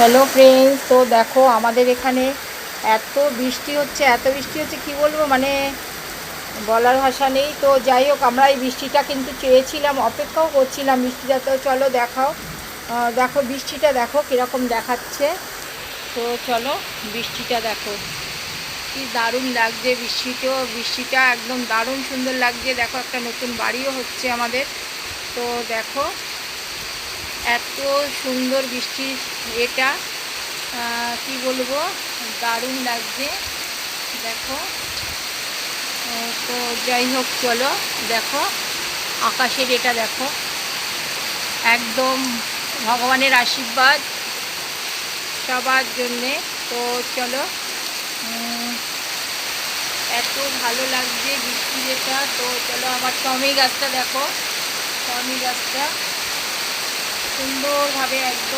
Hello friends, তো দেখো আমাদের এখানে এত বৃষ্টি হচ্ছে, এত বৃষ্টি হচ্ছে কি বলবো, মানে বলার ভাষা নেই। তো যাই হোক, আমরা এই বৃষ্টিটা কিন্তু চেয়েছিলাম, অপেক্ষাও করছিলাম বৃষ্টিটা। তো চলো দেখাও, দেখো বৃষ্টিটা দেখো কীরকম দেখাচ্ছে। তো চলো বৃষ্টিটা দেখো, কি দারুণ লাগছে। বৃষ্টিটা একদম দারুণ সুন্দর লাগছে। দেখো একটা নতুন বাড়িও হচ্ছে আমাদের। তো দেখো এত সুন্দর বৃষ্টির এটা কি বলবো, দারুণ লাগছে। দেখো তো যাই হোক চলো দেখো আকাশের এটা দেখো, একদম ভগবানের আশীর্বাদ সবার জন্যে। তো চলো এত ভালো লাগছে বৃষ্টি যেটা। তো চলো আমার টমেটো গাছটা দেখো, টমেটো গাছটা সুন্দরভাবে একদম